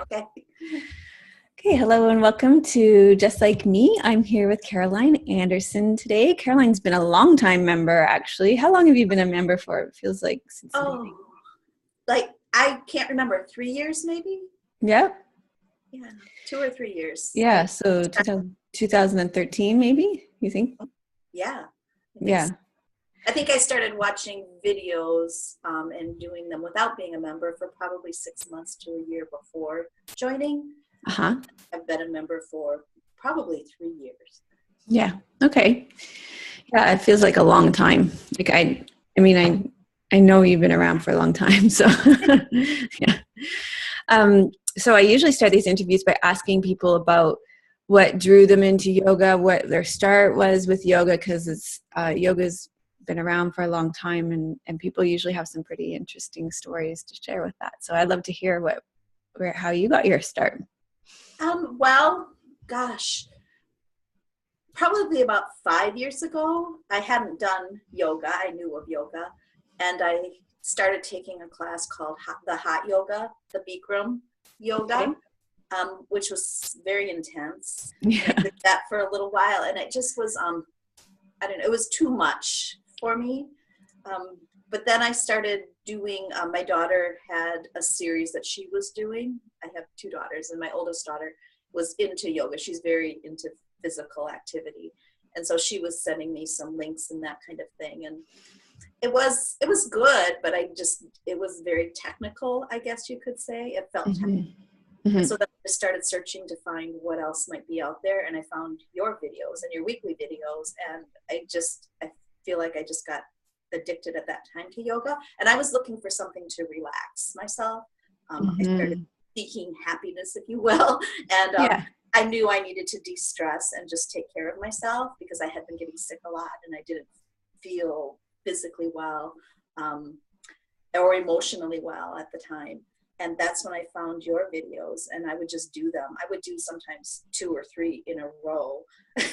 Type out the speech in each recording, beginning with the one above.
Okay. Okay, hello and welcome to Just Like Me. I'm here with Caroline Anderson today. Caroline's been a long time member, actually. How long have you been a member for? It feels like since the Oh, beginning. like I can't remember, 3 years maybe? Yep. Yeah, 2 or 3 years. Yeah, so 2013 maybe, you think? Yeah, I think so. Yeah. I think I started watching videos and doing them without being a member for probably 6 months to a year before joining. Uh-huh. I've been a member for probably 3 years. Yeah. Okay. Yeah, it feels like a long time. Like I know you've been around for a long time, so yeah. So I usually start these interviews by asking people about what drew them into yoga, what their start was with yoga, because yoga's been around for a long time, and people usually have some pretty interesting stories to share with that. So I'd love to hear how you got your start. Well, gosh, probably about 5 years ago, I hadn't done yoga. I knew of yoga, and I started taking a class called the hot yoga, the Bikram yoga, Okay. which was very intense. And I Yeah. did that for a little while, and it just was, I don't know, it was too much for me. Um, but then I started doing, my daughter had a series that she was doing. I have two daughters, and my oldest daughter was into yoga. She's very into physical activity. And so she was sending me some links and that kind of thing. And it was good, but it was very technical, I guess you could say. It felt technical. Mm-hmm. And Mm-hmm. so then I started searching to find what else might be out there. And I found your videos and your weekly videos. And I feel like I just got addicted at that time to yoga. And I was looking for something to relax myself. I started Mm-hmm. seeking happiness, if you will. And Yeah. I knew I needed to de-stress and just take care of myself because I had been getting sick a lot and I didn't feel physically well or emotionally well at the time. And that's when I found your videos and I would just do them. I would do sometimes 2 or 3 in a row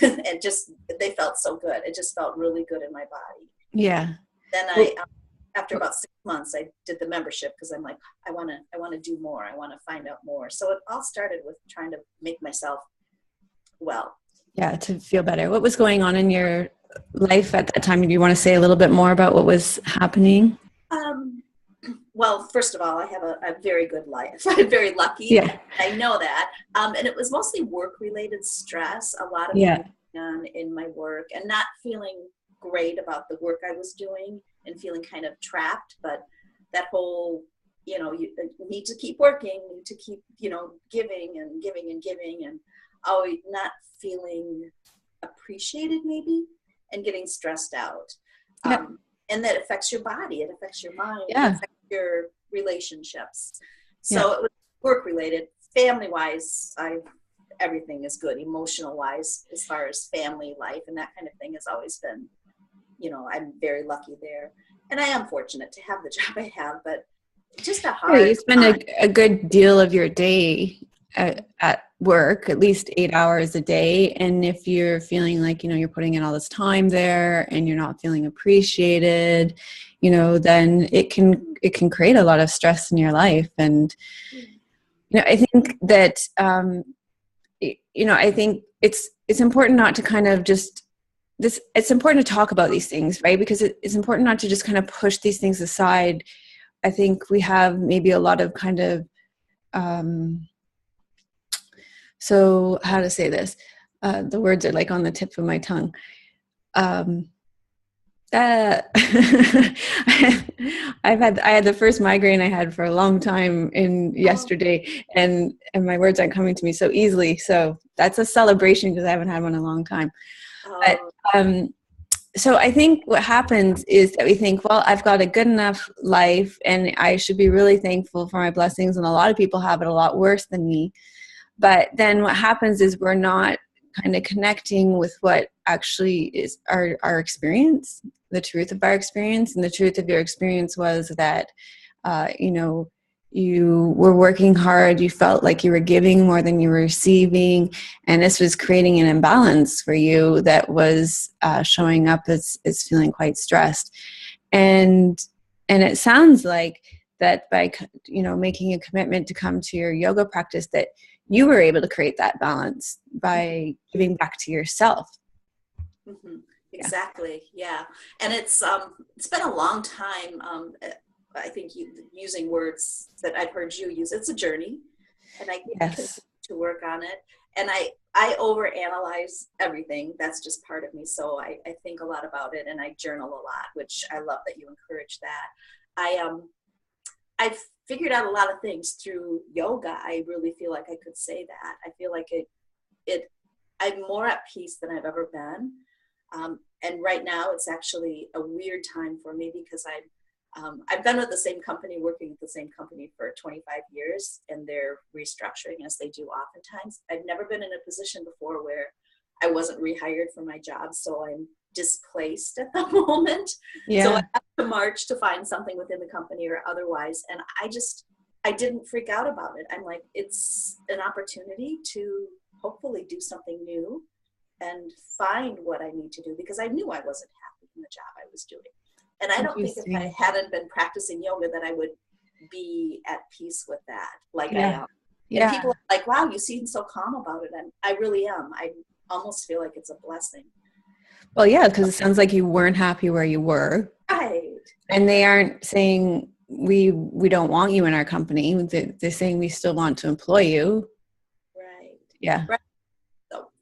and just, they felt so good. It just felt really good in my body. Yeah. Then Well, after about 6 months, I did the membership because I'm like, I want to do more. I want to find out more. So it all started with trying to make myself well. yeah, to feel better. What was going on in your life at that time? Do you want to say a little bit more about what was happening? Um, well, first of all, I have a very good life. I'm very lucky. Yeah. I know that. And it was mostly work-related stress, a lot of Yeah. things done in my work and not feeling great about the work I was doing and feeling kind of trapped. But that whole, you need to keep working, need to keep, giving and giving and giving and always not feeling appreciated maybe and getting stressed out. Yeah. And that affects your body, it affects your mind, it Yeah. affects your relationships. Yeah. So it was work related. Family wise, everything is good. Emotional wise, as far as family life and that kind of thing has always been, I'm very lucky there. And I am fortunate to have the job I have, but just a Yeah, you hard spend time. a good deal of your day at work, at least 8 hours a day. And if you're feeling like, you're putting in all this time there and you're not feeling appreciated, then it can create a lot of stress in your life. And, I think that, I think it's important not to kind of just it's important to talk about these things, right? Because it's important not to just kind of push these things aside. I think we have maybe a lot of kind of, so how to say this? The words are like on the tip of my tongue. I had the first migraine I had for a long time in Oh, yesterday, and my words aren't coming to me so easily. So that's a celebration because I haven't had one in a long time. But oh, so I think what happens is that we think, well, I've got a good enough life and I should be really thankful for my blessings. And a lot of people have it a lot worse than me. But then what happens is we're not kind of connecting with what actually is our experience, the truth of our experience. And the truth of your experience was that, you were working hard, you felt like you were giving more than you were receiving, and this was creating an imbalance for you that was showing up as feeling quite stressed. And it sounds like that by, you know, making a commitment to come to your yoga practice, that you were able to create that balance by giving back to yourself. Mm-hmm. Exactly. Yeah. And it's been a long time. I think using words that I've heard you use, it's a journey, and I continue Yes. to work on it. And I overanalyze everything. That's just part of me. So I think a lot about it, and I journal a lot, which I love that you encourage that. I've figured out a lot of things through yoga. I really feel like I could say that. I feel like I'm more at peace than I've ever been. And right now it's actually a weird time for me because I've been with the same company, working at the same company for 25 years, and they're restructuring as they do oftentimes. I've never been in a position before where I wasn't rehired for my job, so I'm displaced at the moment. Yeah. So I have to march to find something within the company or otherwise. And I didn't freak out about it. I'm like, it's an opportunity to hopefully do something new and find what I need to do, because I knew I wasn't happy in the job I was doing. And I don't think if I hadn't been practicing yoga that I would be at peace with that, like I am. Yeah. And people are like, wow, you seem so calm about it. And I really am. I almost feel like it's a blessing. Well, yeah, because it sounds like you weren't happy where you were. Right. And they aren't saying we don't want you in our company. They're saying we still want to employ you. Right. Yeah. Right.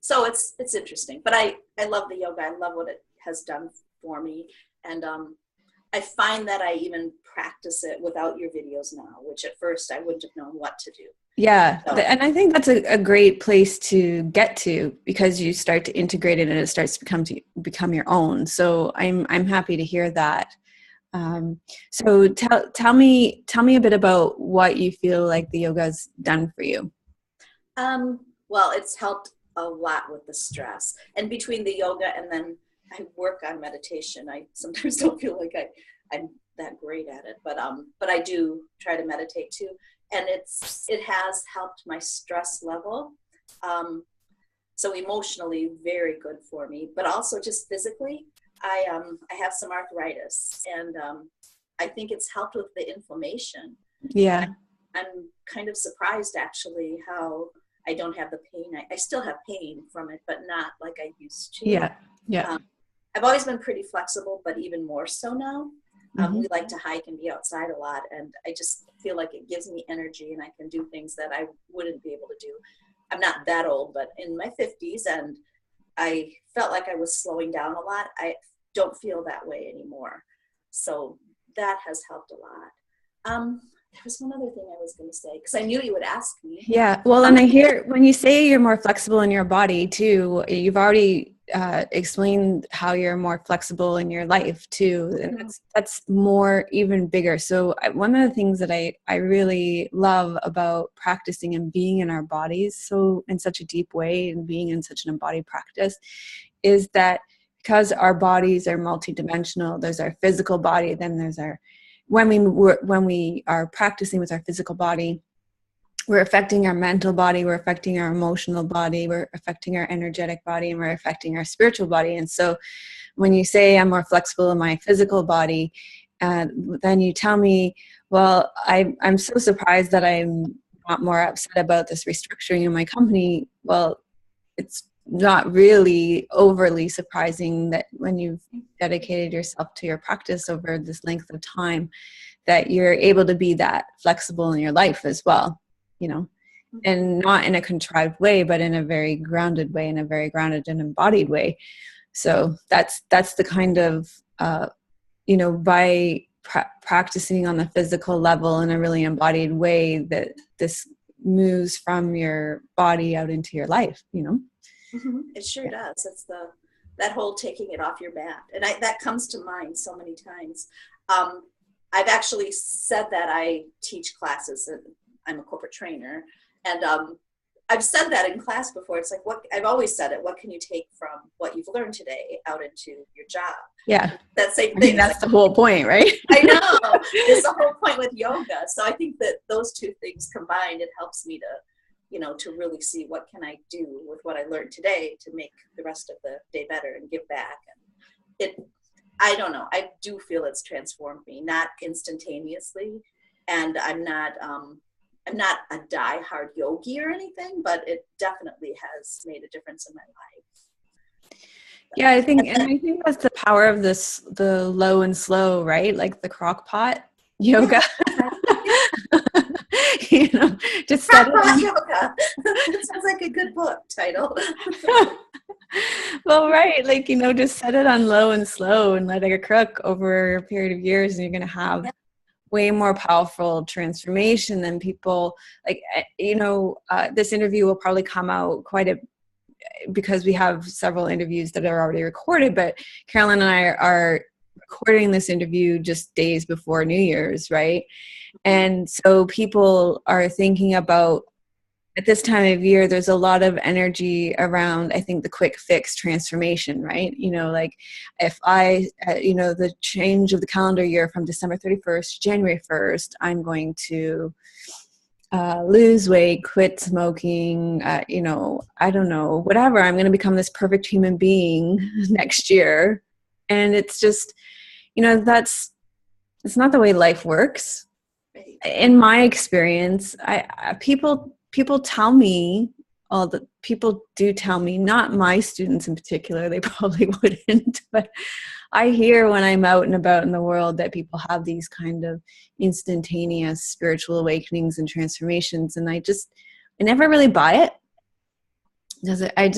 So it's interesting. But I love the yoga. I love what it has done for me. And I find that I even practice it without your videos now, which at first I wouldn't have known what to do. Yeah. So. And I think that's a great place to get to, because you start to integrate it and it starts to become your own. So I'm happy to hear that. So tell me a bit about what you feel like the yoga's done for you. Well, it's helped a lot with the stress, and between the yoga and then I work on meditation. I sometimes don't feel like I'm that great at it, but I do try to meditate too. And it has helped my stress level. So emotionally, very good for me, but also just physically. I have some arthritis, and I think it's helped with the inflammation. Yeah. I'm kind of surprised actually how I don't have the pain. I still have pain from it, but not like I used to. Yeah. Yeah. I've always been pretty flexible, but even more so now. Mm-hmm. We like to hike and be outside a lot, and I just feel like it gives me energy, and I can do things that I wouldn't be able to do. I'm not that old, but in my 50s, and I felt like I was slowing down a lot. I don't feel that way anymore. So that has helped a lot. There was one other thing I was going to say, because I knew you would ask me. Yeah. Well, and I hear when you say you're more flexible in your body too, you've already explained how you're more flexible in your life too. And that's more, even bigger. So one of the things that I really love about practicing and being in our bodies so in such a deep way, and being in such an embodied practice, is that because our bodies are multidimensional, there's our physical body, then there's our, when we are practicing with our physical body, we're affecting our mental body, we're affecting our emotional body, we're affecting our energetic body, and we're affecting our spiritual body. And so when you say I'm more flexible in my physical body, then you tell me, well, I'm so surprised that I'm not more upset about this restructuring in my company. Well, it's not really overly surprising that when you've dedicated yourself to your practice over this length of time, that you're able to be that flexible in your life as well, you know, and not in a contrived way, but in a very grounded way, in a very grounded and embodied way. So that's the kind of, by practicing on the physical level in a really embodied way, that this moves from your body out into your life, you know? Mm-hmm. It sure does. It's that whole taking it off your mat. And that comes to mind so many times. I've actually said that I teach classes, and I'm a corporate trainer. And I've said that in class before. It's like, I've always said it, what can you take from what you've learned today out into your job? Yeah. That same thing. I mean, that's the whole point, right? I know. It's the whole point with yoga. So I think that those two things combined, it helps me to really see what can I do with what I learned today to make the rest of the day better and give back. And I don't know, I do feel it's transformed me, not instantaneously. And I'm not a die-hard yogi or anything, but it definitely has made a difference in my life. Yeah, I think that's the power of the low and slow, right? Like the crock pot yoga. You know, just set it on. Yoga. That sounds like a good book title. Well, right. Like, you know, just set it on low and slow and let it cook over a period of years, and you're going to have way more powerful transformation than people like, you know, this interview will probably come out because we have several interviews that are already recorded, but Carolyn and I are recording this interview just days before New Year's, right? And so people are thinking about, at this time of year, there's a lot of energy around, I think, the quick fix transformation, right? You know, like if you know, the change of the calendar year from December 31st to January 1st, I'm going to lose weight, quit smoking, you know, I don't know, whatever. I'm going to become this perfect human being next year. And it's just, you know, it's not the way life works. In my experience, people tell me, people do tell me, not my students in particular, they probably wouldn't, but I hear when I'm out and about in the world that people have these kind of instantaneous spiritual awakenings and transformations, and I never really buy it, because I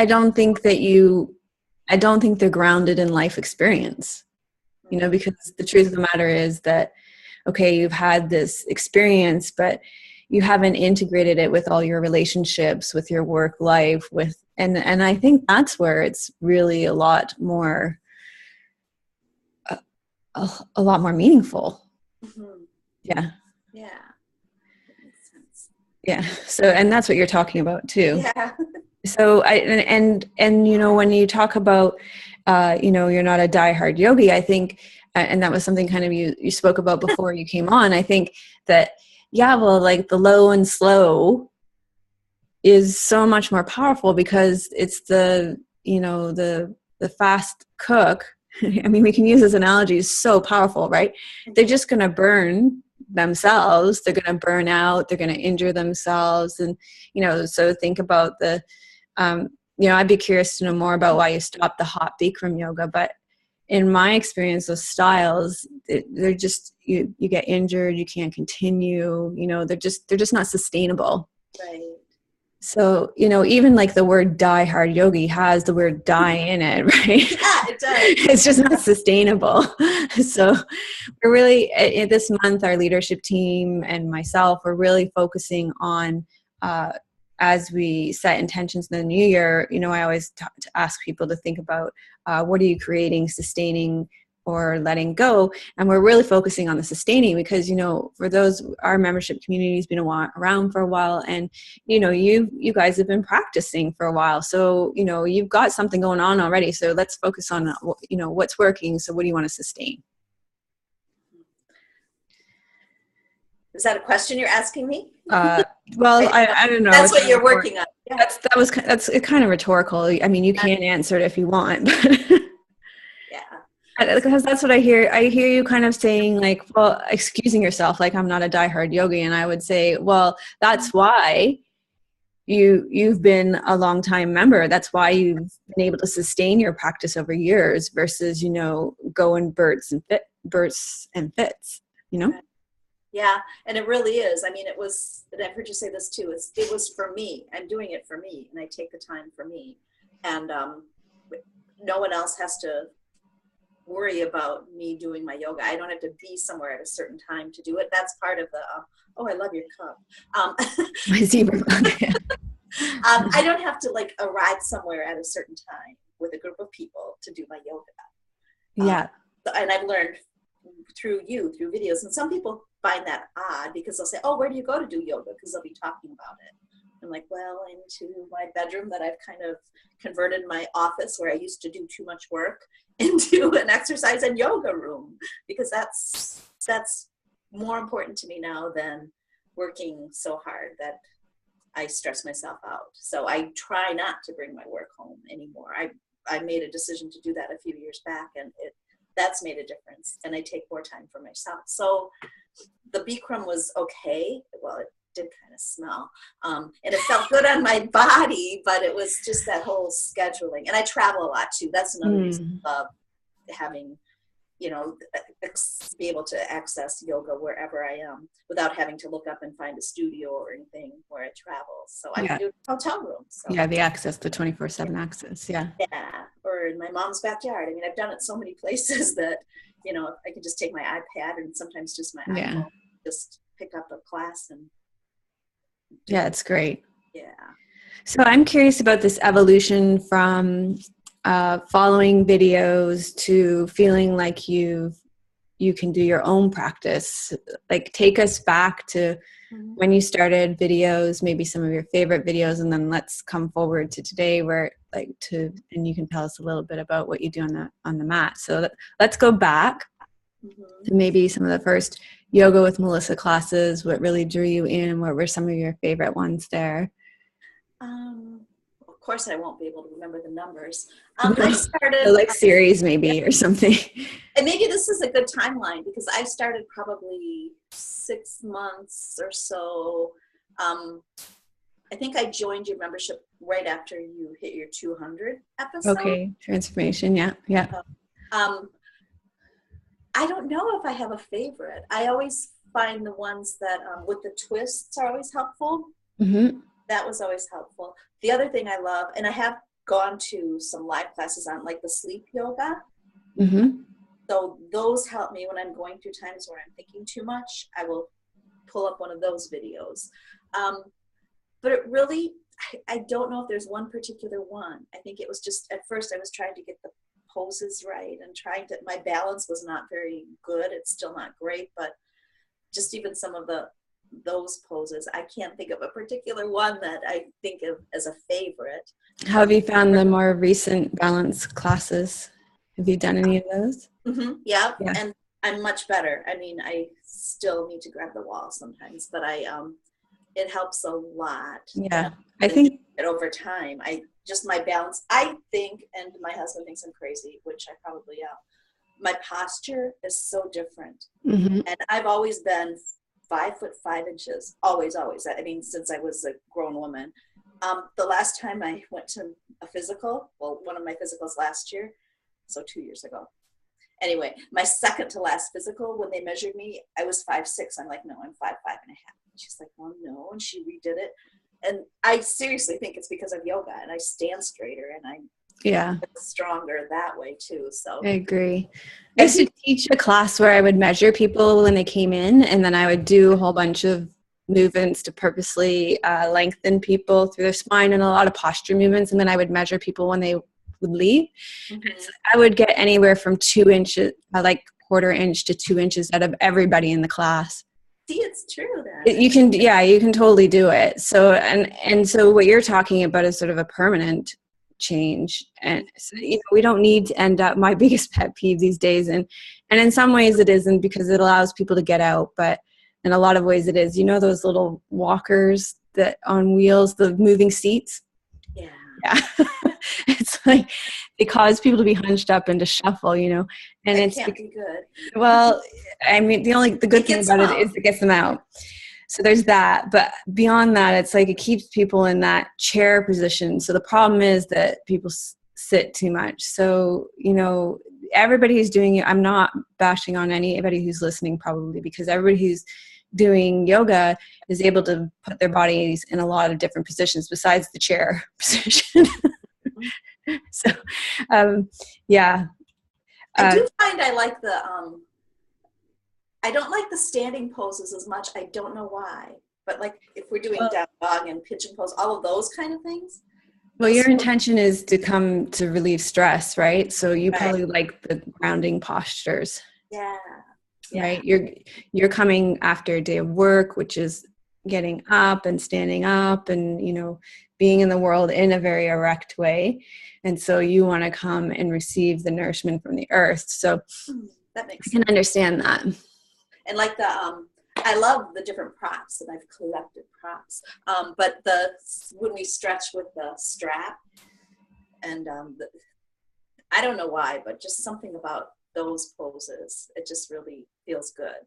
don't think they're grounded in life experience, you know, because the truth of the matter is that, okay, you've had this experience, but you haven't integrated it with all your relationships, with your work life, and I think that's where it's really a lot more meaningful. Mm-hmm. Yeah. Yeah. That makes sense. Yeah. So, and that's what you're talking about too. Yeah. So and you know, when you talk about, you know, you're not a diehard yogi, I think, and that was something kind of you spoke about before you came on. I think that, yeah, well, like the low and slow is so much more powerful because it's you know, the fast cook. I mean, we can use this analogy, is so powerful, right? They're just going to burn themselves. They're going to burn out. They're going to injure themselves. And, you know, so think about you know, I'd be curious to know more about why you stopped the hot Bikram yoga. But in my experience, those styles, they're just, you get injured, you can't continue, you know, they're just not sustainable. Right. So, you know, even like the word die hard yogi has the word die in it, right? Yeah, it does. It's just not sustainable. So we're really, this month, our leadership team and myself, we're really focusing on, as we set intentions in the new year, you know, I always ask people to think about what are you creating, sustaining, or letting go. And we're really focusing on the sustaining because, you know, for those, our membership community has been around for a while, and, you know, you guys have been practicing for a while. So, you know, you've got something going on already. So let's focus on, you know, what's working. So what do you want to sustain? Is that a question you're asking me? Well, I don't know. That's what you're working on. Yeah. That's kind of rhetorical. I mean, you can answer it if you want, but yeah, because that's what I hear. I hear you kind of saying, like, well, excusing yourself, like, I'm not a diehard yogi, and I would say, well, that's why you've been a long time member. That's why you've been able to sustain your practice over years versus, you know, go in bursts and fits, you know. Yeah, and it really is. I mean, it was, and I've heard you say this too, it was for me. I'm doing it for me, and I take the time for me. And no one else has to worry about me doing my yoga. I don't have to be somewhere at a certain time to do it. That's part of the, oh, I love your cup. My zebra bug. I don't have to like arrive somewhere at a certain time with a group of people to do my yoga. Yeah. And I've learned through videos, and some people find that odd because they'll say, oh, where do you go to do yoga? Because they'll be talking about it. I'm like, well, into my bedroom that I've kind of converted my office where I used to do too much work into an exercise and yoga room, because that's more important to me now than working so hard that I stress myself out. So I try not to bring my work home anymore. I made a decision to do that a few years back, and that's made a difference, and I take more time for myself. So the Bikram was okay. Well, it did kind of smell. And it felt good on my body, but it was just that whole scheduling. And I travel a lot too. That's another reason I love having, be able to access yoga wherever I am without having to look up and find a studio or anything where I travel. So I can do hotel rooms. So. Yeah, the access, the 24/7 access. Yeah. Yeah, or in my mom's backyard. I mean, I've done it so many places that, I can just take my iPad and sometimes just my iPhone, just pick up a class and. Yeah, it's great. Yeah. So I'm curious about this evolution from following videos to feeling like you can do your own practice. Like, take us back to when you started videos, maybe some of your favorite videos, and then let's come forward to today where and you can tell us a little bit about what you do on the mat. So let's go back to maybe some of the first Yoga with Melissa classes. What really drew you in? What were some of your favorite ones there? Of course, I won't be able to remember the numbers. I started like series maybe or something. And maybe this is a good timeline because I started probably 6 months or so. I think I joined your membership right after you hit your 200 episode. Okay, transformation. Yeah. I don't know if I have a favorite. I always find the ones that with the twists are always helpful. That was always helpful. The other thing I love, and I have gone to some live classes on like the sleep yoga. So those help me when I'm going through times where I'm thinking too much. I will pull up one of those videos. But it really, I don't know if there's one particular one. I think it was just, at first I was trying to get the poses right and my balance was not very good. It's still not great, but just even some of those poses, I can't think of a particular one that I think of as a favorite. How have you found the more recent balance classes? Have you done any of those? Yeah, and I'm much better. I mean, I still need to grab the wall sometimes, but it helps a lot. Yeah, I think over time, my balance, I think, and my husband thinks I'm crazy, which I probably am. My posture is so different. And I've always been 5'5". Always. I mean, since I was a grown woman. The last time I went to a physical, one of my physicals last year, so 2 years ago. Anyway, my second to last physical, when they measured me, I was 5'6". I'm like, no, I'm 5'5.5". She's like, well, no, and she redid it. And I seriously think it's because of yoga, and I stand straighter, and I'm stronger that way too. So I agree. I used to teach a class where I would measure people when they came in, and then I would do a whole bunch of movements to purposely lengthen people through their spine and a lot of posture movements, and then I would measure people when they would leave. So I would get anywhere from 2 inches, like 1/4 inch to 2 inches out of everybody in the class. See, it's true then. You can totally do it. So and so what you're talking about is sort of a permanent change, and so, we don't need to end up, my biggest pet peeve these days, and in some ways it isn't, because it allows people to get out, but in a lot of ways it is, those little walkers that on wheels, the moving seats. Yeah. It's like they cause people to be hunched up and to shuffle, and it can't be good. Well, I mean, the good thing about it is it gets them out. So there's that. But beyond that, it's like it keeps people in that chair position. So the problem is that people sit too much. So, everybody who's doing it, I'm not bashing on anybody who's listening probably, because everybody who's doing yoga is able to put their bodies in a lot of different positions besides the chair position. So, yeah. I do find I like I don't like the standing poses as much. I don't know why, but like if we're doing down dog and pigeon pose, all of those kind of things. Well, your intention is to come to relieve stress, right? So you probably like the grounding postures. Yeah. Right. You're coming after a day of work, which is getting up and standing up and, being in the world in a very erect way. And so you want to come and receive the nourishment from the earth. So that makes I can understand that. And like I love the different props, and I've collected props. But when we stretch with the strap, and I don't know why, but just something about those poses, it just really feels good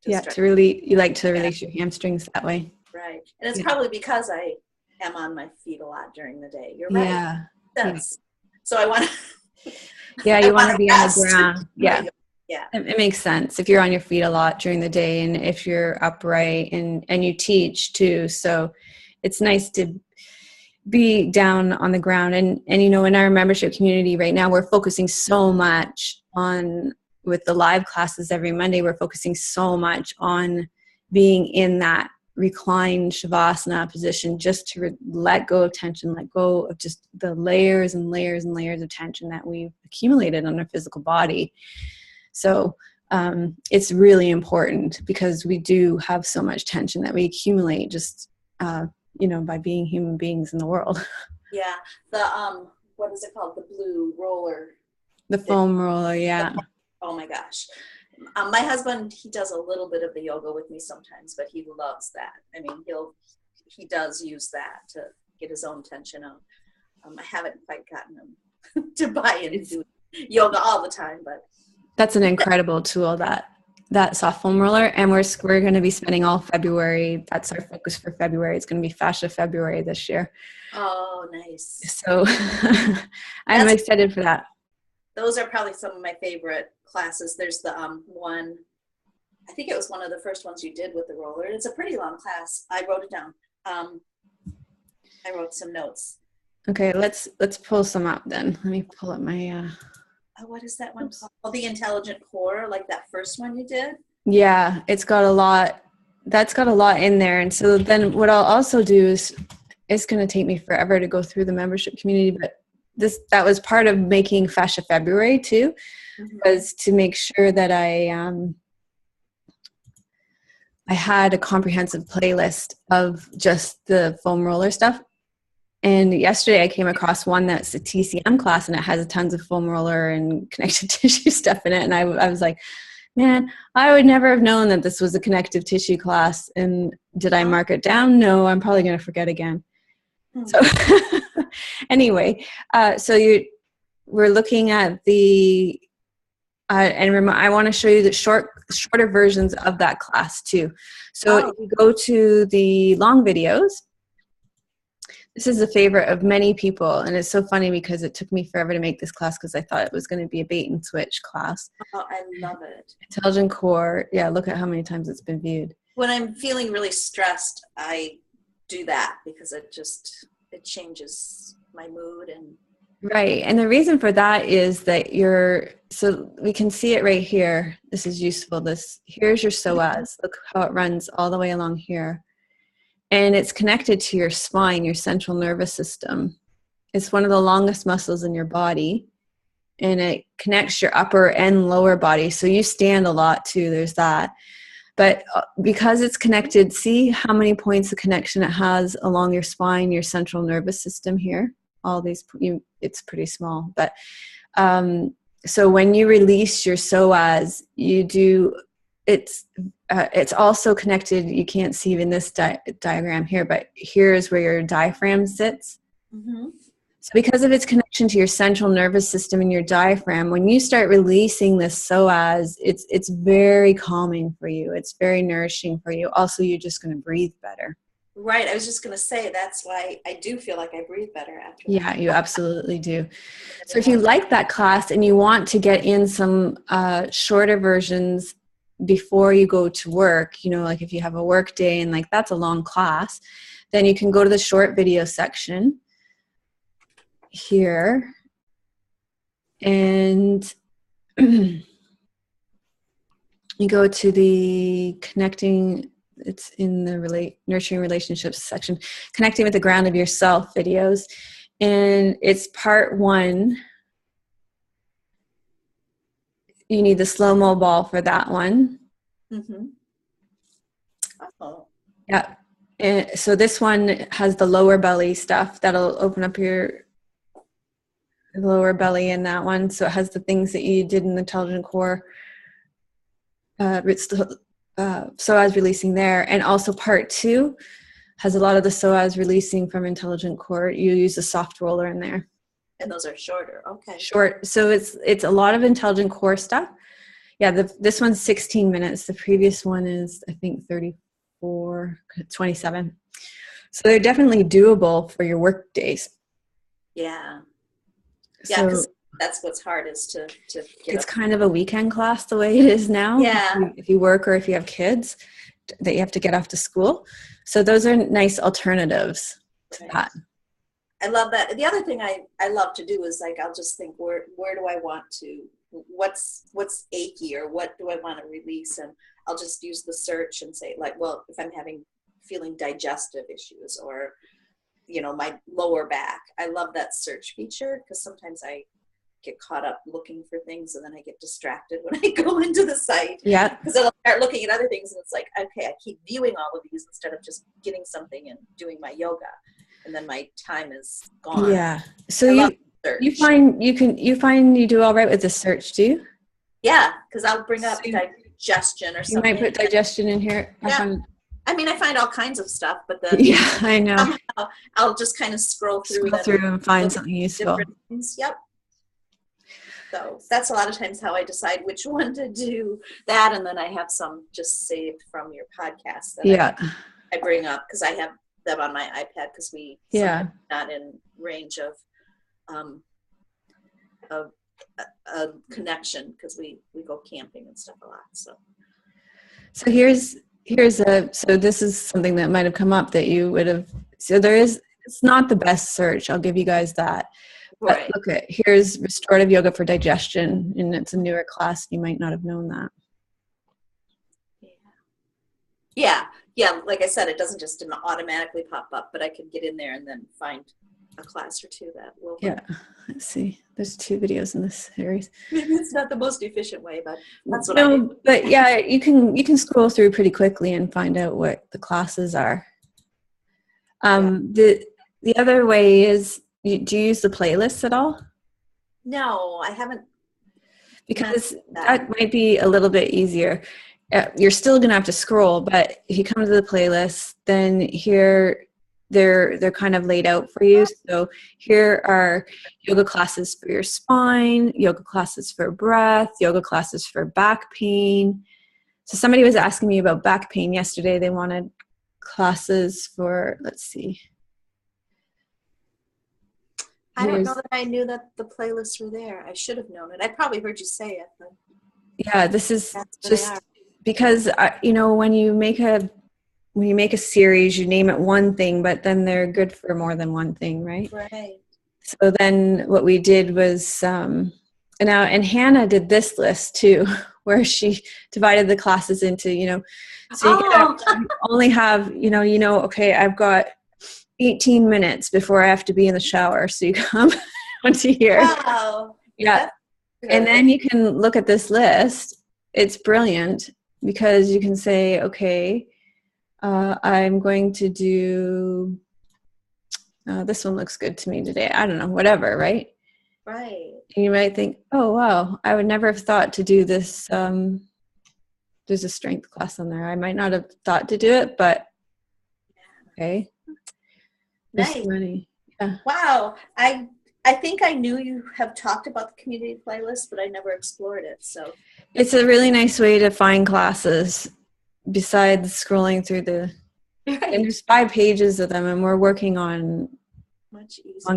Yeah, stretch. you like to release your hamstrings that way. Right. And it's Yeah. probably because I am on my feet a lot during the day. You're right. Yeah. Yes. So I want to. Yeah, you want to be on the ground. Yeah. Right. Yeah. It makes sense if you're on your feet a lot during the day and if you're upright and you teach too. So it's nice to be down on the ground. And you know, in our membership community right now, we're focusing so much on, with the live classes every Monday, we're focusing so much on being in that reclined Shavasana position, just to let go of tension, let go of just the layers and layers and layers of tension that we've accumulated on our physical body. So it's really important because we do have so much tension that we accumulate just, you know, by being human beings in the world. Yeah. The, what is it called? The blue roller. The foam roller. Yeah. Oh my gosh. My husband, he does a little bit of the yoga with me sometimes, but he loves that. I mean, he does use that to get his own tension out. I haven't quite gotten him to buy into yoga all the time, but that's an incredible tool, that soft foam roller. And we're going to be spending all February. That's our focus for February. It's going to be Fascia February this year. Oh, nice. So I'm excited for that. Those are probably some of my favorite classes. There's the one, I think it was one of the first ones you did with the roller. It's a pretty long class. I wrote it down. I wrote some notes. Okay, let's pull some up then. Let me pull up my what is that one called? Oh, the Intelligent Core, like that first one you did? Yeah, it's got a lot. That's got a lot in there. And so then what I'll also do is, it's going to take me forever to go through the membership community, but that was part of making Fascia February too, was to make sure that I had a comprehensive playlist of just the foam roller stuff. And yesterday I came across one that's a TCM class, and it has tons of foam roller and connective tissue stuff in it. And I was like, man, I would never have known that this was a connective tissue class. And did I mark it down? No, I'm probably going to forget again. So anyway, we're looking at the, I want to show you the shorter versions of that class too. So if you go to the long videos, this is a favorite of many people, and it's so funny because it took me forever to make this class because I thought it was going to be a bait and switch class. Oh, I love it. Intelligent Core. Yeah, look at how many times it's been viewed. When I'm feeling really stressed, I do that because it changes my mood. And right. And the reason for that is that so we can see it right here. This is useful. Here's your psoas. Look how it runs all the way along here. And it's connected to your spine, your central nervous system. It's one of the longest muscles in your body, and it connects your upper and lower body. So you stand a lot too, there's that. But because it's connected, see how many points of connection it has along your spine, your central nervous system here. All these, it's pretty small. But so when you release your psoas, you do, it's also connected. You can't see in this diagram here, but here is where your diaphragm sits. Mm-hmm. So because of its connection to your central nervous system and your diaphragm, when you start releasing this psoas, it's very calming for you. It's very nourishing for you. Also, you're just going to breathe better. Right. I was just going to say, that's why I do feel like I breathe better after that. Yeah, you absolutely do. So if you like that class and you want to get in some shorter versions before you go to work, like if you have a work day and like that's a long class, then you can go to the short video section here, and you go to the connecting, it's in the nurturing relationships section, connecting with the ground of yourself videos, and it's part 1. You need the slow-mo ball for that one. Mm-hmm. Oh. Yeah. And so this one has the lower belly stuff that'll open up your lower belly in that one. So it has the things that you did in the Intelligent Core. It's the psoas releasing there. And also part 2 has a lot of the psoas releasing from Intelligent Core. You use a soft roller in there. And those are shorter. Okay. Short. So it's a lot of Intelligent Core stuff. Yeah, this one's 16 minutes. The previous one is, I think, 27. So they're definitely doable for your work days. Yeah. Yeah, So because that's what's hard is to get it's up. kind of a weekend class the way it is now. Yeah. If you work or if you have kids that you have to get off to school. So those are nice alternatives to that. I love that. The other thing I love to do is like, I'll just think, where do I want to, what's achy, or what do I want to release? And I'll just use the search and say, like, well, if I'm feeling digestive issues, or, you know, my lower back, I love that search feature, because sometimes I get caught up looking for things and then I get distracted when I go into the site. Yeah. Because I'll start looking at other things and it's like, okay, I keep viewing all of these instead of just getting something and doing my yoga. And then my time is gone. Yeah. So you find you do all right with the search, do you? Yeah, because I'll bring up digestion or something. You might put digestion in here. Yeah. I find all kinds of stuff, but then yeah, I know. Somehow I'll just kind of scroll through and find something useful. Yep. So that's a lot of times how I decide which one to do that, and then I have some just saved from your podcast that I bring up because I have them on my iPad because we not in range of a connection because we go camping and stuff a lot. So here's so this is something that might have come up that you would have. So it's not the best search. I'll give you guys that. Right. But look here's restorative yoga for digestion, and it's a newer class. You might not have known that. Yeah. Like I said, it doesn't just automatically pop up, but I can get in there and then find a class or two that will. Yeah. Let's see. There's 2 videos in this series. Maybe it's not the most efficient way, but that's what I do. But yeah, you can scroll through pretty quickly and find out what the classes are. The other way is, do you use the playlists at all? No, I haven't. Because that might be a little bit easier. You're still going to have to scroll, but if you come to the playlist, then here they're kind of laid out for you. So here are yoga classes for your spine, yoga classes for breath, yoga classes for back pain. So somebody was asking me about back pain yesterday. They wanted classes for, let's see. I don't know that I knew that the playlists were there. I should have known it. I probably heard you say it. But yeah, this is just because when you make a series, you name it one thing, but then they're good for more than one thing, right? Right. So then what we did was, and Hannah did this list too, where she divided the classes into, so you only have, okay, I've got 18 minutes before I have to be in the shower. So you come onto here. Wow. Yeah. And then you can look at this list. It's brilliant because you can say, okay, I'm going to do, this one looks good to me today. I don't know, whatever, right? Right. And you might think, oh, wow, I would never have thought to do this. There's a strength class on there. I might not have thought to do it, but okay. Nice. Yeah. Wow. I think I knew you have talked about the community playlist, but I never explored it. So it's a really nice way to find classes besides scrolling through and there's 5 pages of them, and we're working on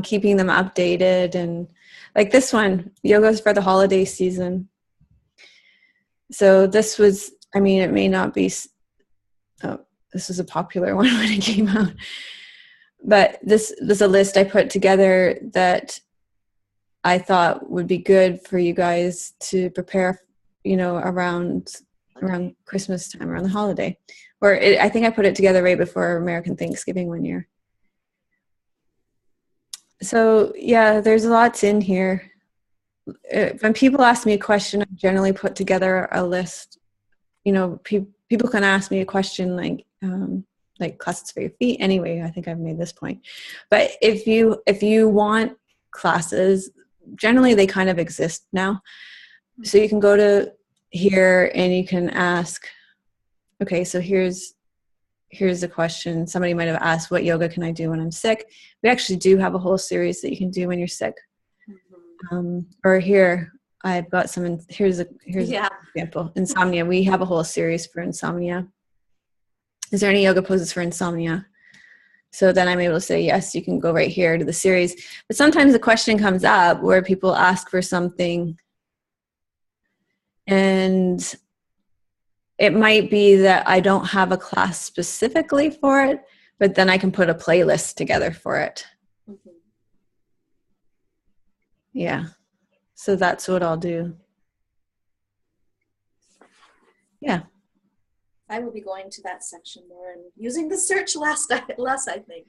keeping them updated. And like this one, yoga's for the holiday season. So this was, it may not be, this was a popular one when it came out. But this was a list I put together that I thought would be good for you guys to prepare, around Christmas time, around the holiday. I think I put it together right before American Thanksgiving one year. So yeah, there's lots in here. When people ask me a question, I generally put together a list. People can ask me a question like classes for your feet. Anyway, I think I've made this point. But if you want classes, generally they kind of exist now. So you can go to here and you can ask, okay, so here's a question. Somebody might have asked, what yoga can I do when I'm sick? We actually do have a whole series that you can do when you're sick. Mm-hmm. Or here, I've got some, here's an example, insomnia. We have a whole series for insomnia. Is there any yoga poses for insomnia? So then I'm able to say, yes, you can go right here to the series. But sometimes the question comes up where people ask for something, and it might be that I don't have a class specifically for it, but then I can put a playlist together for it. Mm-hmm. Yeah. So that's what I'll do. Yeah. I will be going to that section more and using the search less, I think.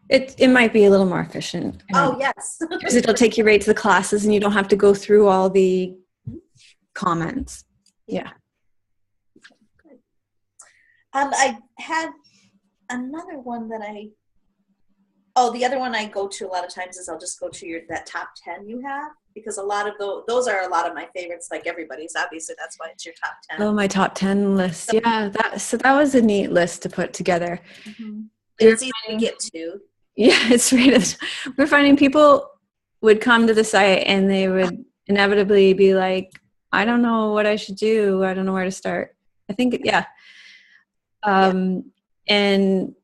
It might be a little more efficient. Oh, yes. Because it'll take you right to the classes and you don't have to go through all the comments. Yeah. Good. I had another one that the other one I go to a lot of times is I'll just go to that top 10 you have, because a lot of those are a lot of my favorites, like everybody's. Obviously, that's why it's your top 10. Oh, my top 10 list. Yeah, that was a neat list to put together. Mm-hmm. It's easy to get to. Yeah, it's right. We're finding people would come to the site and they would inevitably be like, I don't know what I should do. I don't know where to start. I think, yeah. And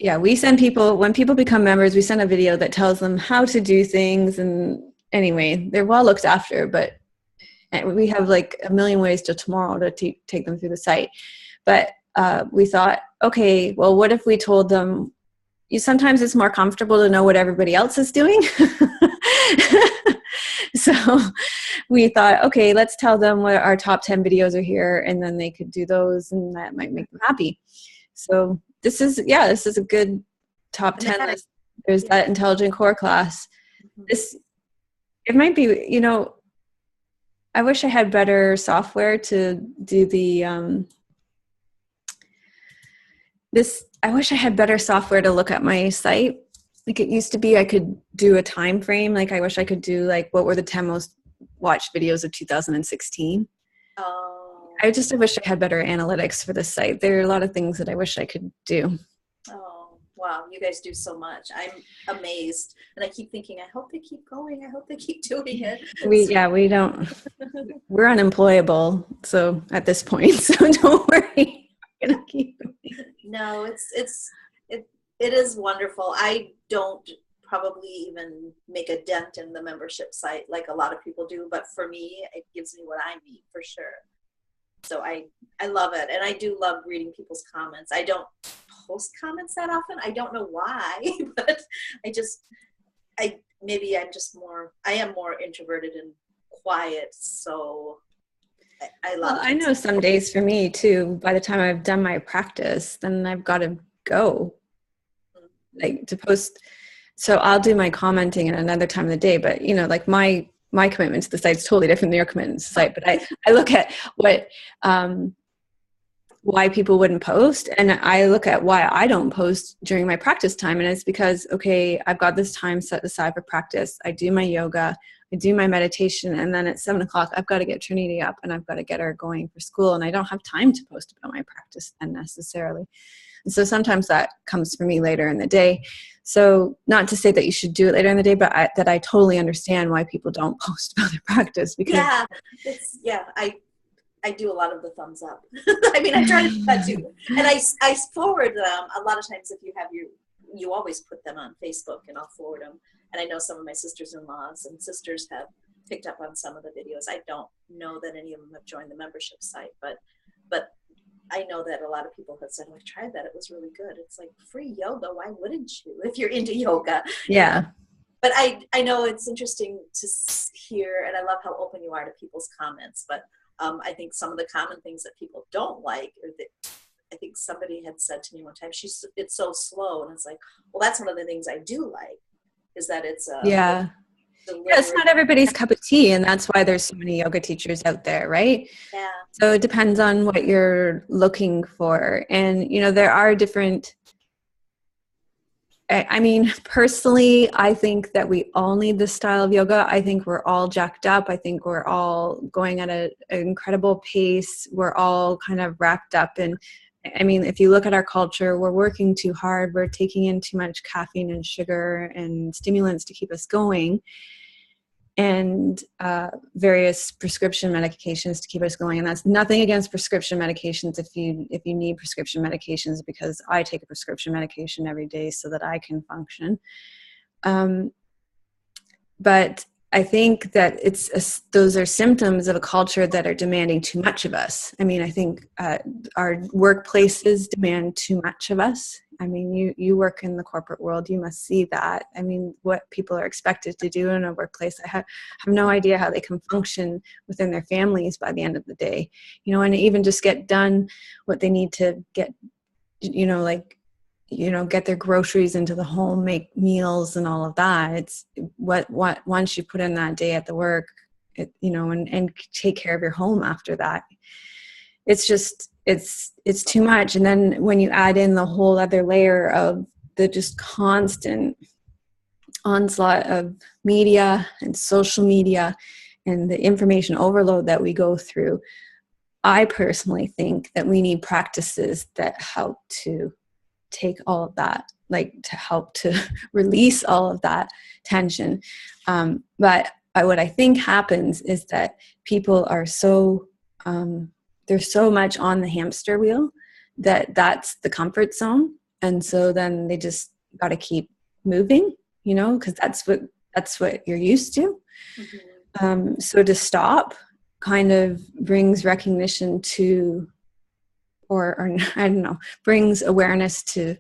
yeah, we send people, when people become members, we send a video that tells them how to do things. And anyway, they're well looked after, but we have like a million ways till tomorrow to take them through the site. But we thought, okay, well, what if we told them, sometimes it's more comfortable to know what everybody else is doing. So we thought, okay, let's tell them what our top 10 videos are here, and then they could do those, and that might make them happy. So this is a good top 10 list. There's that intelligent core class. It might be, I wish I had better software to do the, I wish I had better software to look at my site. Like it used to be, I could do a time frame. Like I wish I could do like, what were the 10 most watched videos of 2016? Oh. I wish I had better analytics for this site. There are a lot of things that I wish I could do. Oh, wow. You guys do so much. I'm amazed. And I keep thinking, I hope they keep going. I hope they keep doing it. We don't, we're unemployable. So at this point, so don't worry. We're gonna keep going. No, it is wonderful. I don't probably even make a dent in the membership site like a lot of people do, but for me, it gives me what I need for sure. So I love it. And I do love reading people's comments. I don't post comments that often. I don't know why, but I am more introverted and quiet. So I love it. I know some days for me too, by the time I've done my practice, then I've got to go like to post. So I'll do my commenting at another time of the day, but like my commitment to the site is totally different than your commitment to the site. But I look at what, why people wouldn't post, and I look at why I don't post during my practice time. And it's because, okay, I've got this time set aside for practice. I do my yoga, I do my meditation, and then at 7:00, I've got to get Trinity up and I've got to get her going for school. And I don't have time to post about my practice then necessarily. And so sometimes that comes for me later in the day. So not to say that you should do it later in the day, but that I totally understand why people don't post about their practice. Because I do a lot of the thumbs up. I mean, I try to do that too. And I forward them a lot of times. If you have you always put them on Facebook, and I'll forward them. And I know some of my sisters-in-laws and sisters have picked up on some of the videos. I don't know that any of them have joined the membership site, but I know that a lot of people have said, oh, I tried that. It was really good. It's like free yoga. Why wouldn't you if you're into yoga? Yeah. But I know it's interesting to hear, and I love how open you are to people's comments. But I think some of the common things that people don't like, or that I think somebody had said to me one time, it's so slow. And it's like, well, that's one of the things I do like, is that it's it's not everybody's cup of tea, and that's why there's so many yoga teachers out there, right? Yeah. So it depends on what you're looking for. And, there are different, I mean, personally, I think that we all need this style of yoga. I think we're all jacked up. I think we're all going at an incredible pace. We're all kind of wrapped up in, I mean, if you look at our culture, we're working too hard. We're taking in too much caffeine and sugar and stimulants to keep us going. and various prescription medications to keep us going. And that's nothing against prescription medications if you need prescription medications, because I take a prescription medication every day so that I can function. But I think that those are symptoms of a culture that are demanding too much of us. I mean, I think our workplaces demand too much of us. I mean, you work in the corporate world, you must see that. I mean, what people are expected to do in a workplace, I have no idea how they can function within their families by the end of the day, and even just get done what they need to get, get their groceries into the home, make meals and all of that. It's what once you put in that day at the work, and take care of your home after that. It's just, it's too much. And then when you add in the whole other layer of the just constant onslaught of media and social media and the information overload that we go through, I personally think that we need practices that help to take all of that, like to help to release all of that tension. But what I think happens is that people are there's so much on the hamster wheel that's the comfort zone. And so then they just got to keep moving, because that's what you're used to. Mm-hmm. So to stop kind of brings recognition to, or I don't know, brings awareness to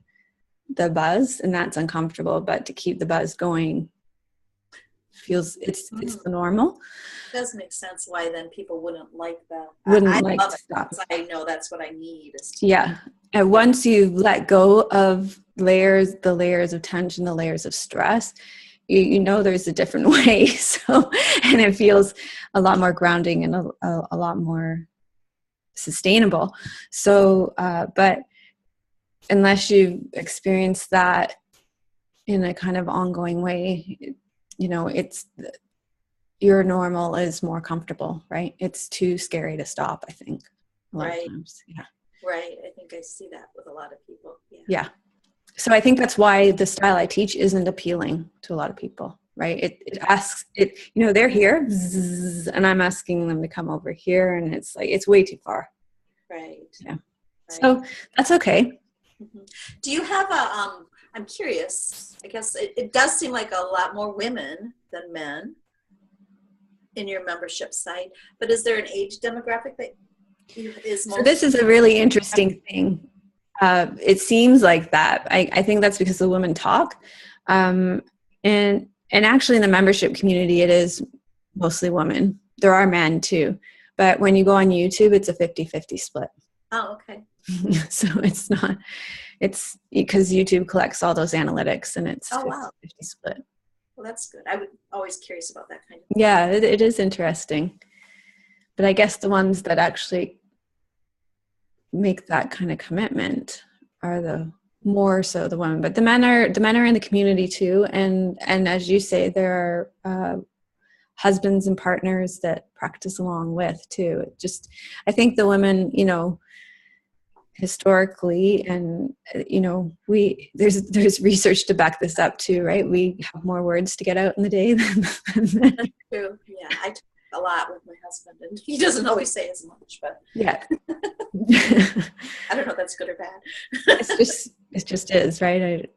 the buzz, and that's uncomfortable. But to keep the buzz going feels it's the normal. It does make sense why then people wouldn't like that. I like love to stop. I know that's what I need. And once you let go of the layers of tension, the layers of stress, there's a different way. So, and it feels a lot more grounding and a lot more sustainable. So, but unless you've experienced that in a kind of ongoing way, it's your normal is more comfortable, right? It's too scary to stop, I think. A lot of times. Yeah. Right. I think I see that with a lot of people. Yeah. So I think that's why the style I teach isn't appealing to a lot of people, right? It asks it, they're here and I'm asking them to come over here, and it's like, it's way too far. Right. Yeah. Right. So that's okay. Mm-hmm. Do you have I'm curious, I guess it does seem like a lot more women than men in your membership site, but is there an age demographic that is most? So this is a really interesting thing. It seems like that. I think that's because the women talk. And actually in the membership community, it is mostly women. There are men too. But when you go on YouTube, it's a 50-50 split. Oh, okay. So it's because YouTube collects all those analytics, and it's 50-50 split. Well, that's good. I was always curious about that kind of thing. Yeah, it is interesting. But I guess the ones that actually make that kind of commitment are the more so the women. But the men are in the community too. And as you say, there are husbands and partners that practice along with too. I think the women, historically, and there's research to back this up too, right? We have more words to get out in the day than men. That's true. Yeah, I talk a lot with my husband, and he doesn't always say as much, but yeah. I don't know if that's good or bad. it just is, right?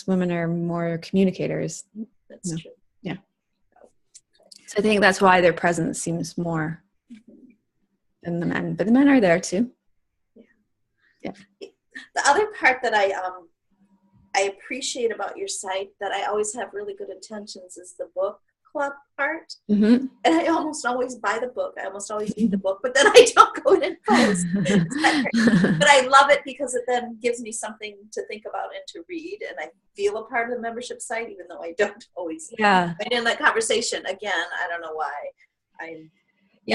Women are more communicators. That's true. Yeah. So I think that's why their presence seems more than the men, but the men are there too. Yeah. The other part that I appreciate about your site that I always have really good intentions is the book club part. Mm-hmm. And I almost always buy the book. I almost always read the book, but then I don't go in and post. But I love it because it then gives me something to think about and to read, and I feel a part of the membership site, even though I don't always. Yeah. And in that conversation, again, I don't know why.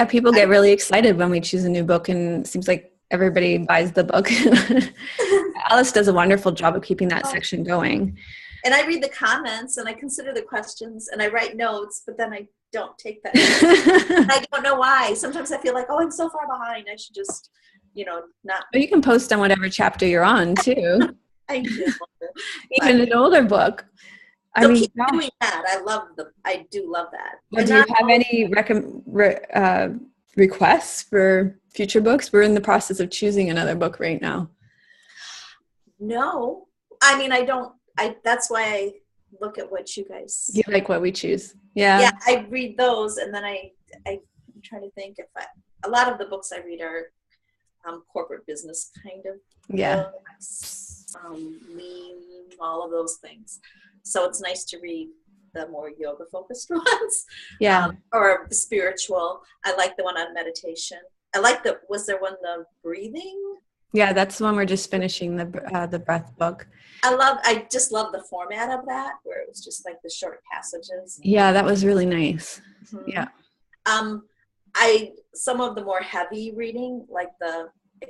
People get really excited when we choose a new book, and it seems like everybody buys the book. Alice does a wonderful job of keeping that section going. And I read the comments, and I consider the questions, and I write notes, but then I don't take that. I don't know why. Sometimes I feel like, I'm so far behind. I should just, not. But you can post on whatever chapter you're on too. I do. Even an older book. I So mean, keep gosh. doing that. I do love that. Well, And do you not have any requests for future books? We're in the process of choosing another book right now. no. I mean, I don't. That's why I look at what you guys. You like what we choose? Yeah, Yeah. I read those, and then I'm trying to think if a lot of the books I read are corporate business kind of Yeah. books, lean, all of those things. So it's nice to read the more yoga focused ones. Yeah. Or the spiritual. I like the one on meditation. I like was there one, the breathing? Yeah, that's the one we're just finishing, the breath book. I just love the format of that, where it was just like the short passages. Yeah, that was really nice. Mm-hmm. Yeah. Some of the more heavy reading, like I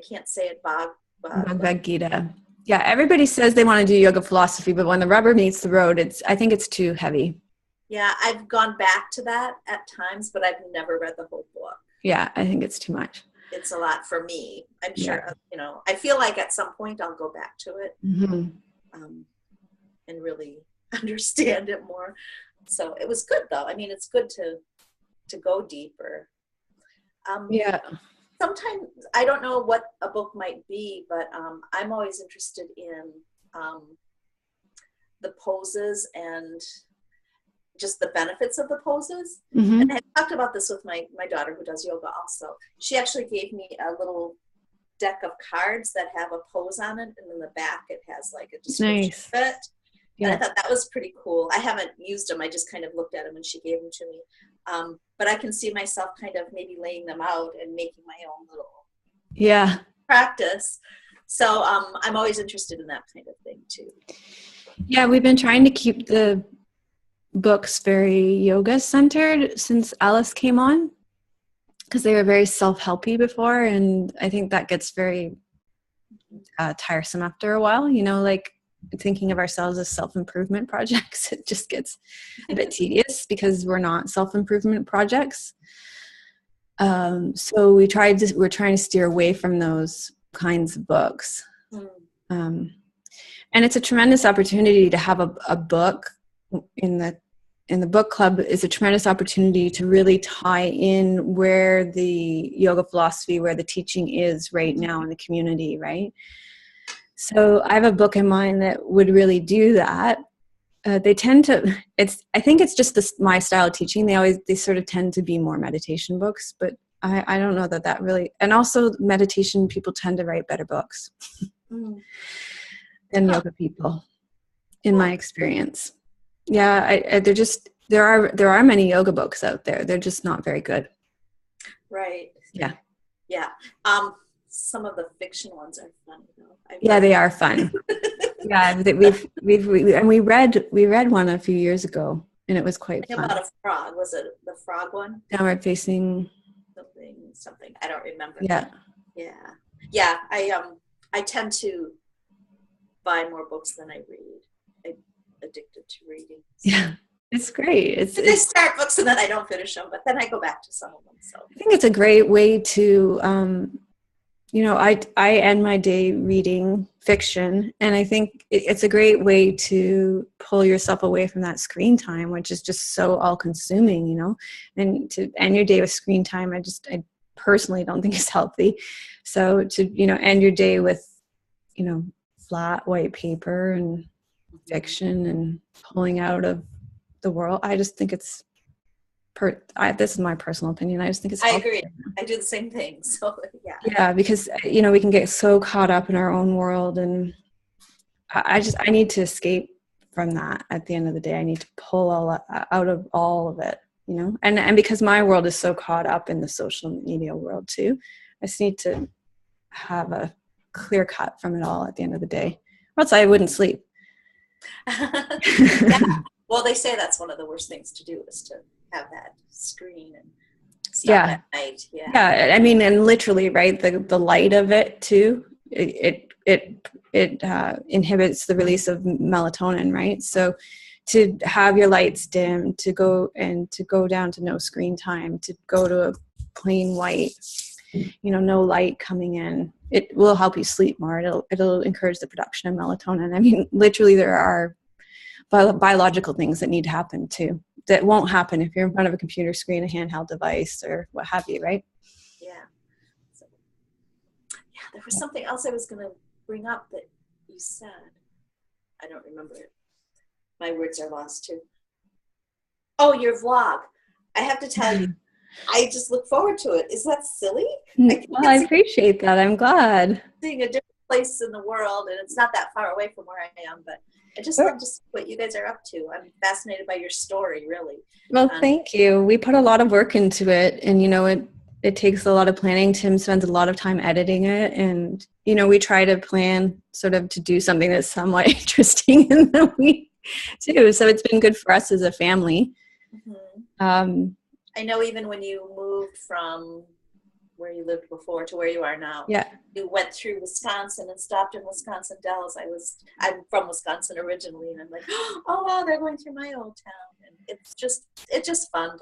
can't say it, Bhagavad Gita. Yeah, everybody says they want to do yoga philosophy, but when the rubber meets the road, I think it's too heavy. Yeah, I've gone back to that at times, but I've never read the whole book. Yeah, I think it's too much. It's a lot for me. I'm sure, I feel like at some point I'll go back to it and really understand it more. So it was good, though. I mean, it's good to go deeper. Yeah. Sometimes I don't know what a book might be, but I'm always interested in the poses and just the benefits of the poses. Mm-hmm. And I talked about this with my daughter who does yoga also. She actually gave me a little deck of cards that have a pose on it, and in the back it has like a description of it. Yeah. And I thought that was pretty cool. I haven't used them. I just kind of looked at them when she gave them to me. But I can see myself kind of maybe laying them out and making my own little practice. So I'm always interested in that kind of thing too. Yeah, we've been trying to keep the books very yoga centered since Alice came on, because they were very self-helpy before, and I think that gets very tiresome after a while, like thinking of ourselves as self-improvement projects. It just gets a bit tedious because we're not self-improvement projects. So we're trying to steer away from those kinds of books. And it's a tremendous opportunity to have a book in the book club. Is a tremendous opportunity to really tie in where the yoga philosophy, where the teaching is right now in the community, right? So I have a book in mind that would really do that. They tend to, I think it's just my style of teaching. They sort of tend to be more meditation books, but I don't know that really, and also meditation people tend to write better books than yoga people, in my experience. Yeah, there are many yoga books out there. They're just not very good. Right. Yeah. Yeah. Some of the fiction ones are fun though. Yeah, they are fun. Yeah, we read one a few years ago, and it was quite fun. About a frog. Was it the frog one? Downward facing. Something. I don't remember. Yeah. Yeah. Yeah. I tend to buy more books than I read. I'm addicted to reading. So. Yeah. It's great. I start books and then I don't finish them, but then I go back to some of them. So I think it's a great way to, I end my day reading fiction, and I think it's a great way to pull yourself away from that screen time, which is just so all-consuming, and to end your day with screen time, I personally don't think it's healthy. So to, end your day with, flat white paper and fiction and pulling out of the world, I just think it's this is my personal opinion. I just think it's I agree. I do the same thing. So yeah, because we can get so caught up in our own world, and I need to escape from that. At the end of the day, I need to pull out of all of it, and because my world is so caught up in the social media world too, I just need to have a clear cut from it all at the end of the day, or else I wouldn't sleep. Yeah. Well, they say that's one of the worst things to do, is to have that screen and stuff at night. Yeah. I mean, and literally, right, the light of it too, it inhibits the release of melatonin, right? So to have your lights dim, to go down to no screen time, to go to a plain white, no light coming in, it will help you sleep more. It'll encourage the production of melatonin. I mean, literally, there are biological things that need to happen too. That won't happen if you're in front of a computer screen, a handheld device, or what have you, right? Yeah. So, yeah, there was something else I was going to bring up that you said. I don't remember it. My words are lost too. Oh, your vlog. I have to tell you, I just look forward to it. Is that silly? Well, I appreciate that. I'm glad. Seeing a different place in the world, and it's not that far away from where I am, but I just love to see what you guys are up to. I'm fascinated by your story, really. Well, thank you. We put a lot of work into it, and it takes a lot of planning. Tim spends a lot of time editing it, and we try to plan sort of to do something that's somewhat interesting in the week too. So it's been good for us as a family. Mm-hmm. I know even when you moved from where you lived before to where you are now, you went through Wisconsin and stopped in Wisconsin Dells. I'm from Wisconsin originally, and I'm like, oh wow, they're going through my old town, and it's just fun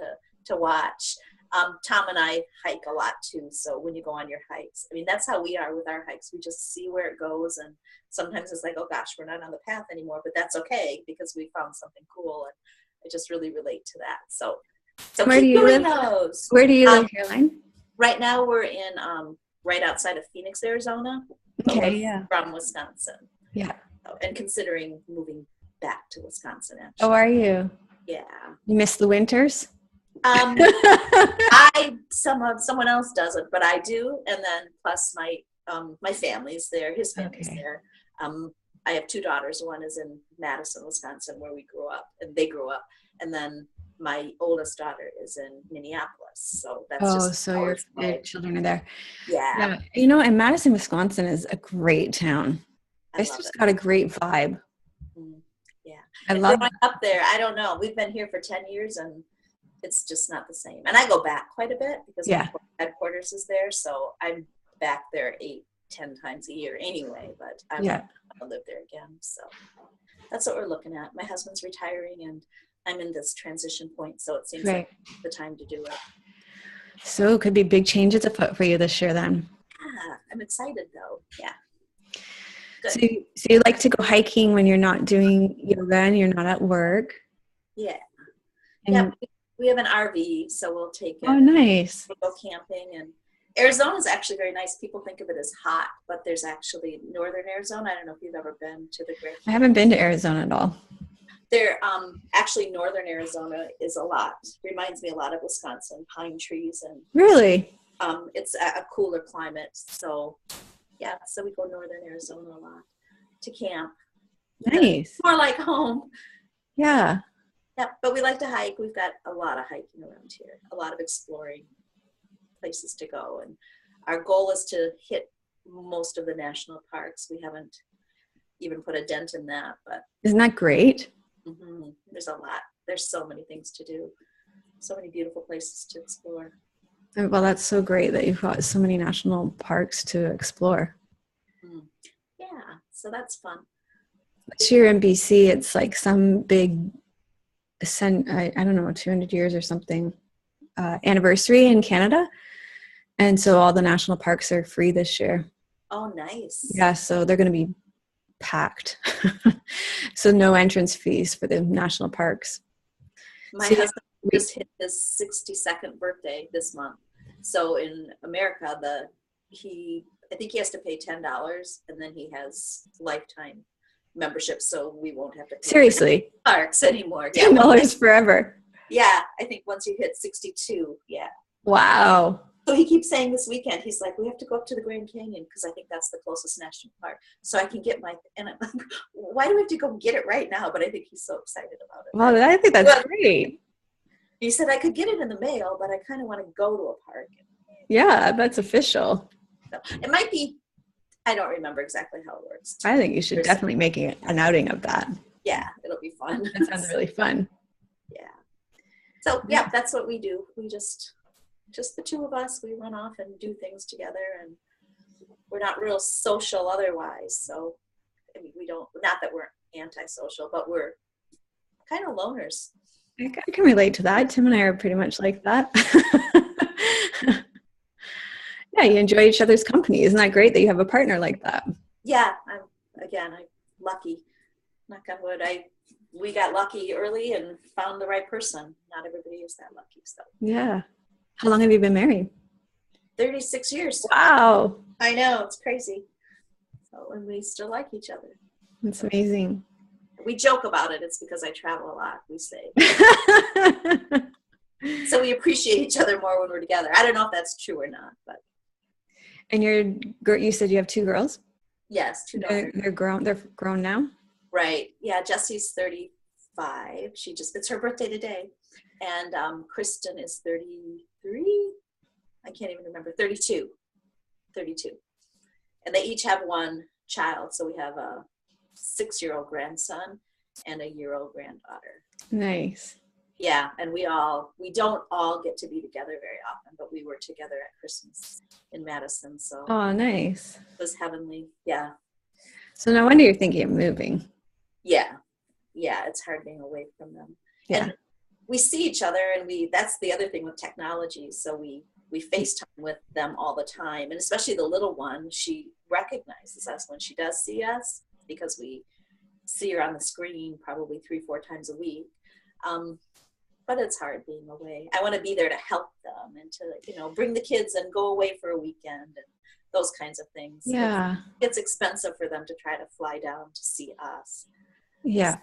to watch. Tom and I hike a lot too, so when you go on your hikes, I mean, that's how we are with our hikes. We just see where it goes, and sometimes it's like, oh gosh, we're not on the path anymore, but that's okay because we found something cool, and I just really relate to that. So where do you live? Those. Where do you live, Caroline? Right now we're in right outside of Phoenix, Arizona. Okay, yeah. From Wisconsin. Yeah. And considering moving back to Wisconsin, actually. Oh, are you? Yeah. You miss the winters? Someone else doesn't, but I do. And then plus my family's there, his family's there. I have 2 daughters. One is in Madison, Wisconsin, where we grew up, and they grew up. And then my oldest daughter is in Minneapolis. So that's so your children are there. Yeah. And Madison, Wisconsin is a great town. It's just got a great vibe. Yeah. I love growing up there. I don't know. We've been here for 10 years and it's just not the same. And I go back quite a bit because my headquarters is there. So I'm back there 8-10 times a year anyway, but I want to live there again. So that's what we're looking at. My husband's retiring and I'm in this transition point. So it seems like the time to do it. So it could be big changes afoot for you this year then. Yeah, I'm excited though. Yeah. So you like to go hiking when you're not doing yoga and you're not at work? Yeah. And we have an RV, so we'll take it. Oh, nice. We'll go camping. And Arizona is actually very nice. People think of it as hot, but there's actually northern Arizona. I don't know if you've ever been to the Grand Canyon. I haven't been to Arizona at all. There, actually, northern Arizona reminds me a lot of Wisconsin, pine trees. And really? It's a cooler climate. So, so we go northern Arizona a lot to camp. Nice. More like home. Yeah. Yeah, but we like to hike. We've got a lot of hiking around here, a lot of exploring places to go. And our goal is to hit most of the national parks. We haven't even put a dent in that. But isn't that great? Mm-hmm. There's a lot. There's so many things to do. So many beautiful places to explore. Well, that's so great that you've got so many national parks to explore. Yeah, so that's fun. This year in BC, it's like some big, I don't know, 200 years or something, anniversary in Canada. And so all the national parks are free this year. Oh, nice. Yeah, so they're going to be packed. So no entrance fees for the national parks. My husband just hit his 62nd birthday this month. So in America, I think he has to pay $10 and then he has lifetime membership, so we won't have to pay seriously parks anymore. $10 forever. Yeah, I think once you hit 62, Wow. So he keeps saying this weekend, he's like, we have to go up to the Grand Canyon because I think that's the closest national park. So I can get and I'm like, why do we have to go get it right now? But I think he's so excited about it. Well, I think that's great. He said, I could get it in the mail, but I kind of want to go to a park. Yeah, that's official. So it might be, I don't remember exactly how it works. I think you should definitely make an outing of that. Yeah, it'll be fun. That sounds really fun. Yeah. So, yeah, that's what we do. We just the 2 of us, we run off and do things together, and we're not real social otherwise. So, I mean, we don't, not that we're antisocial, but we're kind of loners. I can relate to that. Tim and I are pretty much like that. Yeah, you enjoy each other's company. Isn't that great that you have a partner like that? Yeah, I'm lucky. Knock on wood. we got lucky early and found the right person. Not everybody is that lucky. So Yeah. How long have you been married? 36 years. Wow. I know, it's crazy. So, and we still like each other. That's amazing. We joke about it. It's because I travel a lot, we say. So we appreciate each other more when we're together. I don't know if that's true or not, but. And you said you have 2 girls? Yes, 2 daughters. They're grown now? Right. Yeah, Jessie's 35. It's her birthday today. And Kristen is 33. I can't even remember. 32. And they each have 1 child. So we have a 6-year-old grandson and a year-old granddaughter. Nice. Yeah, and we don't all get to be together very often, but we were together at Christmas in Madison. So Oh, nice. it was heavenly. Yeah. So no wonder you're thinking of moving. Yeah. It's hard being away from them. Yeah. And we see each other, and that's the other thing with technology. So we FaceTime with them all the time, and especially the little one, she recognizes us when she does see us because we see her on the screen probably 3-4 times a week. But it's hard being away. I want to be there to help them and to, bring the kids and go away for a weekend and those kinds of things. Yeah. It's expensive for them to try to fly down to see us. Yeah.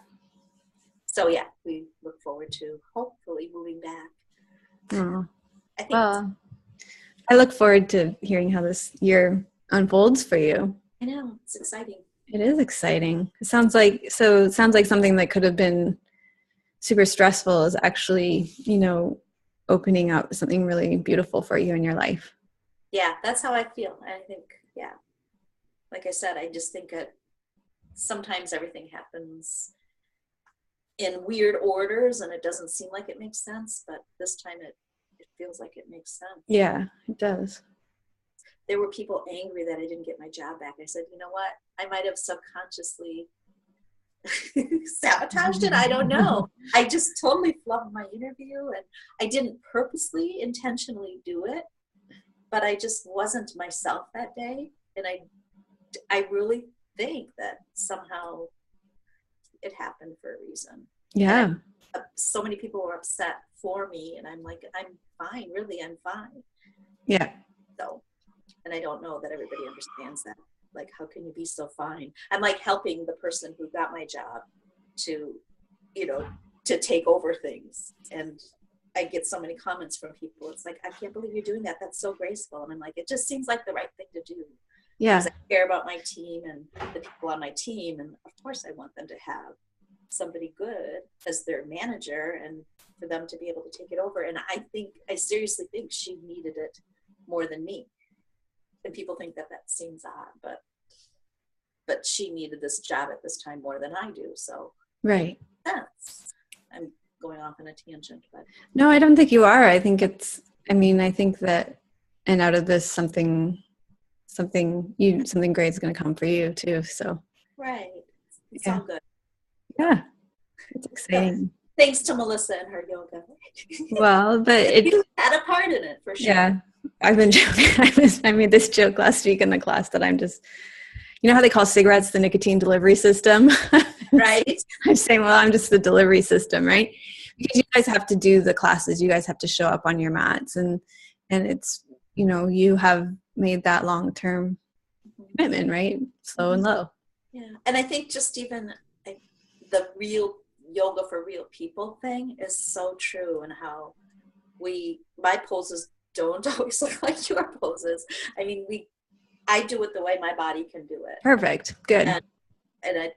So yeah, we look forward to hopefully moving back. Oh. I think Well, I look forward to hearing how this year unfolds for you. I know, it's exciting. It is exciting. It sounds like something that could have been super stressful is actually, opening up something really beautiful for you in your life. Yeah, that's how I feel. I think, yeah, like I said, I just think that sometimes everything happens in weird orders and it doesn't seem like it makes sense, but this time it feels like it makes sense. Yeah, it does. There were people angry that I didn't get my job back. I said, you know what? I might have subconsciously sabotaged it. I don't know. I just totally flubbed my interview, and I didn't purposely, intentionally do it, but I just wasn't myself that day. And I really think that somehow it happened for a reason. Yeah. So many people were upset for me, and I'm like, I'm fine. Really, I'm fine. Yeah. So, and I don't know that everybody understands that. Like, how can you be so fine? I'm like helping the person who got my job to, to take over things. And I get so many comments from people. It's like, I can't believe you're doing that. That's so graceful. And I'm like, it just seems like the right thing to do. Yeah. Because I care about my team and the people on my team. And of course I want them to have somebody good as their manager and for them to be able to take it over. And I seriously think she needed it more than me. And people think that seems odd, but she needed this job at this time more than I do. So right. I'm going off on a tangent, but no, I don't think you are. I think that, and out of this, something great is going to come for you too. So right, it's yeah. all good. Yeah, it's exciting. Thanks to Melissa and her yoga. Well, but you had a part in it for sure. Yeah. I've been joking. I made this joke last week in the class that I'm just, how they call cigarettes the nicotine delivery system? Right. I'm saying, well, I'm just the delivery system, right? Because you guys have to do the classes. You guys have to show up on your mats. And it's, you have made that long-term commitment, right? Slow and low. Yeah. And I think just even the real yoga for real people thing is so true, and how my poses don't always look like your poses. I mean, I do it the way my body can do it. Perfect. Good. And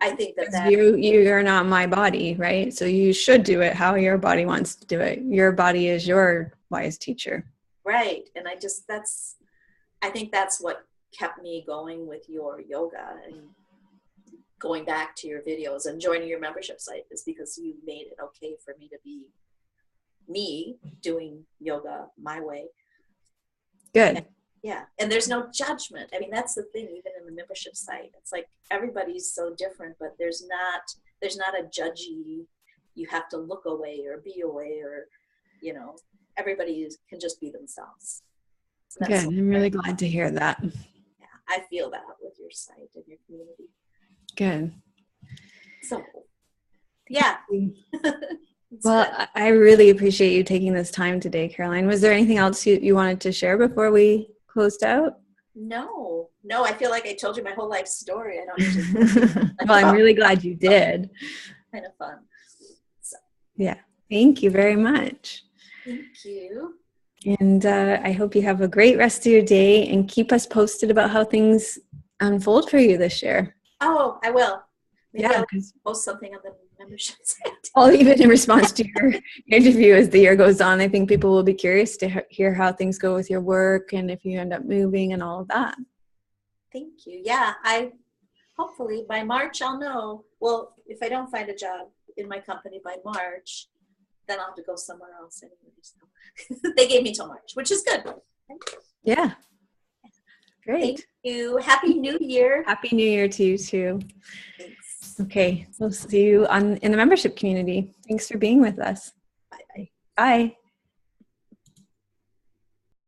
I think that you're not my body, right? So you should do it how your body wants to do it. Your body is your wise teacher. Right. And I think that's what kept me going with your yoga and going back to your videos and joining your membership site, is because you made it okay for me to be me doing yoga my way. Good. And there's no judgment. I mean, that's the thing, even in the membership site, it's like everybody's so different, but there's not a judgy, you have to look away or be away, or everybody can just be themselves. Good. I'm really glad to hear that. Yeah, I feel that with your site and your community. Good. So Yeah. Well, I really appreciate you taking this time today, Caroline. Was there anything else you wanted to share before we closed out? No, I feel like I told you my whole life story. I don't usually. Well, I'm really glad you did. Kind of fun. So. Yeah. Thank you very much. Thank you. And I hope you have a great rest of your day and keep us posted about how things unfold for you this year. Oh, I will. Maybe Yeah, I'll post something on the membership site. Well, even in response to your interview as the year goes on, I think people will be curious to hear how things go with your work and if you end up moving and all of that. Thank you. Yeah, hopefully by March I'll know. Well, if I don't find a job in my company by March, then I'll have to go somewhere else anyway. So they gave me till March, which is good. Yeah. Great. Thank you. Happy New Year. Happy New Year to you too. Thanks. Okay. We'll see you in the membership community. Thanks for being with us. Bye-bye. Bye.